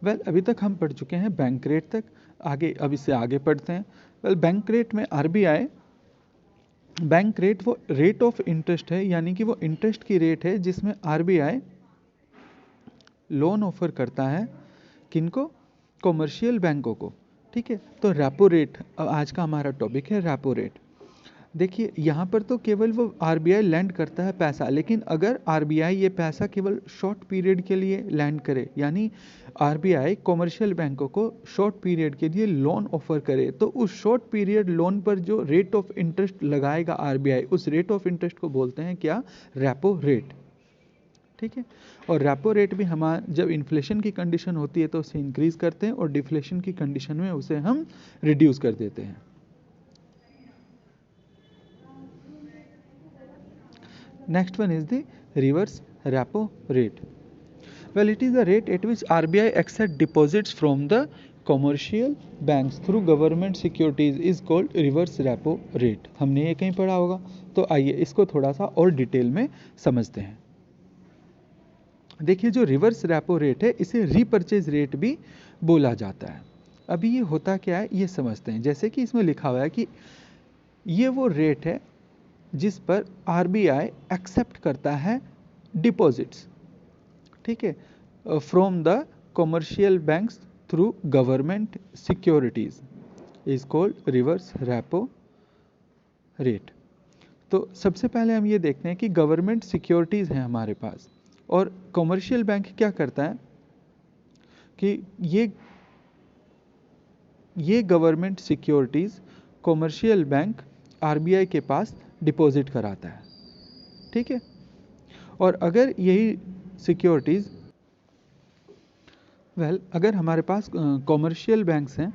Well अभी तक हम पढ़ चुके हैं बैंक रेट तक, आगे अब इससे आगे पढ़ते हैं। वेल बैंक रेट में आरबीआई, बैंक रेट वो रेट ऑफ इंटरेस्ट है, यानी कि वो इंटरेस्ट की रेट है जिसमें आरबीआई लोन ऑफर करता है किनको, कॉमर्शियल बैंकों को। ठीक है, तो रेपो रेट आज का हमारा टॉपिक है, रेपो रेट। देखिए यहाँ पर तो केवल वो आरबीआई लैंड करता है पैसा, लेकिन अगर आरबीआई ये पैसा केवल शॉर्ट पीरियड के लिए लैंड करे, यानी आरबीआई कॉमर्शियल बैंकों को शॉर्ट पीरियड के लिए लोन ऑफर करे, तो उस शॉर्ट पीरियड लोन पर जो रेट ऑफ इंटरेस्ट लगाएगा आरबीआई, उस रेट ऑफ इंटरेस्ट को बोलते हैं क्या, रेपो रेट। ठीक है, और रेपो रेट भी हमारा जब इन्फ्लेशन की कंडीशन होती है तो उसे इंक्रीज करते हैं, और डिफ्लेशन की कंडीशन में उसे हम रिड्यूस कर देते हैं। Next one is the reverse repo rate. Well, it is the rate at which RBI accepts deposits from the commercial banks through government securities is called reverse repo rate. हमने ये कहीं पढ़ा होगा, तो आइए इसको थोड़ा सा और डिटेल में समझते हैं। देखिए जो रिवर्स रेपो रेट है इसे रीपर्चेज रेट भी बोला जाता है। अभी ये होता क्या है ये समझते हैं। जैसे कि इसमें लिखा हुआ है कि ये वो रेट है जिस पर आरबीआई एक्सेप्ट करता है डिपॉजिट्स, ठीक है, from the commercial banks through government securities, is called reverse repo rate. तो सबसे पहले हम ये देखते हैं कि गवर्नमेंट सिक्योरिटीज हैं हमारे पास, और कॉमर्शियल बैंक क्या करता है कि ये government securities commercial bank RBI के पास डिपॉजिट कराता है। ठीक है, और अगर यही सिक्योरिटीज अगर हमारे पास कॉमर्शियल बैंक्स हैं,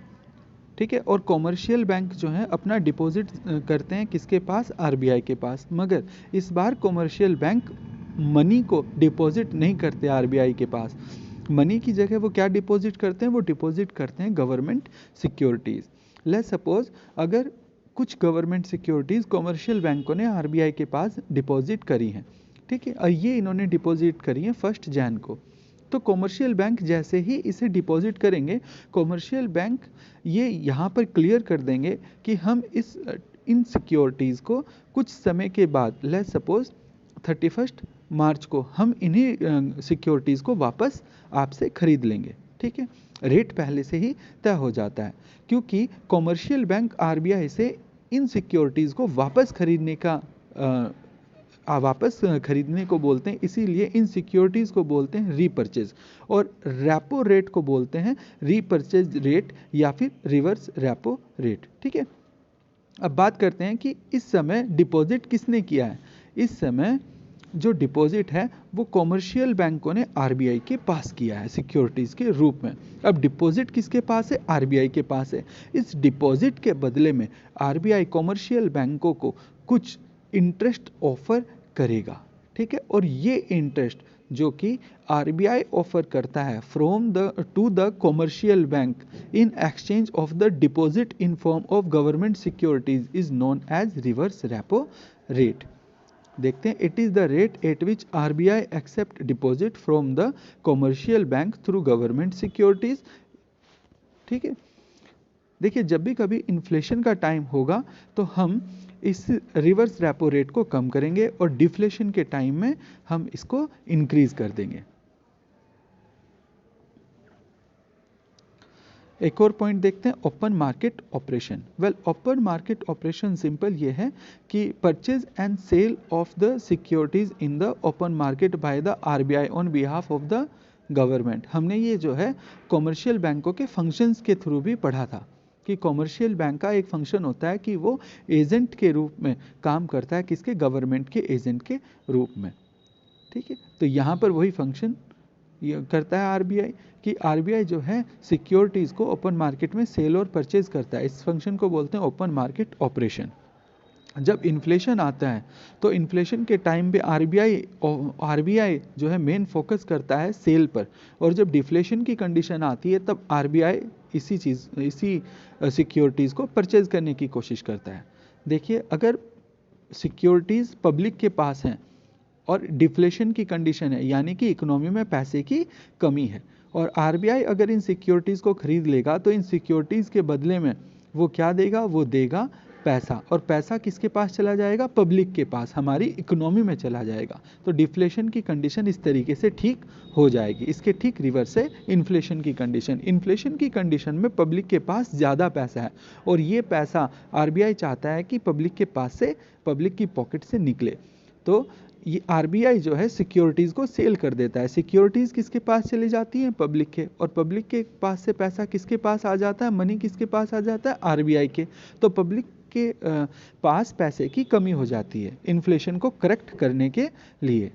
ठीक है, और कॉमर्शियल बैंक जो हैं अपना डिपॉजिट करते हैं किसके पास, आरबीआई के पास, मगर इस बार कॉमर्शियल बैंक मनी को डिपॉजिट नहीं करते आरबीआई के पास। मनी की जगह वो क्या डिपॉजिट करते हैं, वो डिपॉजिट करते हैं गवर्नमेंट सिक्योरिटीज। लेट्स सपोज अगर कुछ गवर्नमेंट सिक्योरिटीज कॉमर्शियल बैंकों ने आरबीआई के पास डिपॉजिट करी हैं, ठीक है, और ये इन्होंने डिपॉजिट करी है 1 जनवरी को, तो कॉमर्शियल बैंक जैसे ही इसे डिपॉजिट करेंगे, कॉमर्शियल बैंक ये यहाँ पर क्लियर कर देंगे कि हम इन सिक्योरिटीज़ को कुछ समय के बाद, लेट्स सपोज 31 मार्च को हम इन्हीं सिक्योरिटीज़ को वापस आपसे खरीद लेंगे। ठीक है, रेट पहले से ही तय हो जाता है, क्योंकि कॉमर्शियल बैंक आरबीआई से इन सिक्योरिटीज़ को वापस खरीदने को बोलते हैं, इसीलिए इन सिक्योरिटीज़ को बोलते हैं रीपर्चेज, और रेपो रेट को बोलते हैं रीपर्चेज रेट या फिर रिवर्स रेपो रेट। ठीक है, अब बात करते हैं कि इस समय डिपॉजिट किसने किया है। इस समय जो डिपॉजिट है वो कॉमर्शियल बैंकों ने आरबीआई के पास किया है सिक्योरिटीज़ के रूप में। अब डिपॉजिट किसके पास है, आरबीआई के पास है। इस डिपॉजिट के बदले में आरबीआई कॉमर्शियल बैंकों को कुछ इंटरेस्ट ऑफर करेगा। ठीक है, और ये इंटरेस्ट जो कि आरबीआई ऑफर करता है to the commercial bank in exchange of the deposit in form of government securities is known as reverse repo rate. देखते हैं, it is the rate at which RBI accept deposit from the commercial bank through government securities. ठीक है, देखिए जब भी कभी inflation का time होगा तो हम इस रिवर्स रेपो रेट को कम करेंगे, और डिफ्लेशन के टाइम में हम इसको इंक्रीज कर देंगे। एक और पॉइंट देखते हैं, open market operation. Well open market operation simple ये है कि purchase and sale of the securities in the open market by the RBI on behalf of the government. हमने ये जो है कॉमर्शियल बैंकों के फंक्शंस के थ्रू भी पढ़ा था कि कॉमर्शियल बैंक का एक फंक्शन होता है कि वो एजेंट के रूप में काम करता है, किसके, गवर्नमेंट के एजेंट के रूप में। ठीक है, तो यहाँ पर वही फंक्शन करता है आरबीआई कि आरबीआई जो है सिक्योरिटीज़ को ओपन मार्केट में सेल और परचेज करता है। इस फंक्शन को बोलते हैं ओपन मार्केट ऑपरेशन। जब इन्फ्लेशन आता है तो इन्फ्लेशन के टाइम पे आरबीआई जो है मेन फोकस करता है सेल पर, और जब डिफ्लेशन की कंडीशन आती है तब आरबीआई इसी सिक्योरिटीज़ को परचेज करने की कोशिश करता है। देखिए अगर सिक्योरिटीज़ पब्लिक के पास हैं, और डिफ्लेशन की कंडीशन है, यानी कि इकोनॉमी में पैसे की कमी है। और आरबीआई अगर इन सिक्योरिटीज़ को खरीद लेगा तो इन सिक्योरिटीज़ के बदले में वो क्या देगा, वो देगा पैसा। और पैसा किसके पास चला जाएगा, पब्लिक के पास, हमारी इकोनॉमी में चला जाएगा। तो डिफ्लेशन की कंडीशन इस तरीके से ठीक हो जाएगी। इसके ठीक रिवर्स है इन्फ्लेशन की कंडीशन। इन्फ्लेशन की कंडीशन में पब्लिक के पास ज़्यादा पैसा है और ये पैसा आरबीआई चाहता है कि पब्लिक के पास से, पब्लिक की पॉकेट से निकले। तो ये आरबीआई जो है सिक्योरिटीज़ को सेल कर देता है। सिक्योरिटीज़ किसके पास चली जाती हैं, पब्लिक के, और पब्लिक के पास से पैसा किसके पास आ जाता है, मनी किसके पास आ जाता है, आरबीआई के। तो पब्लिक के पास पैसे की कमी हो जाती है इन्फ्लेशन को करेक्ट करने के लिए।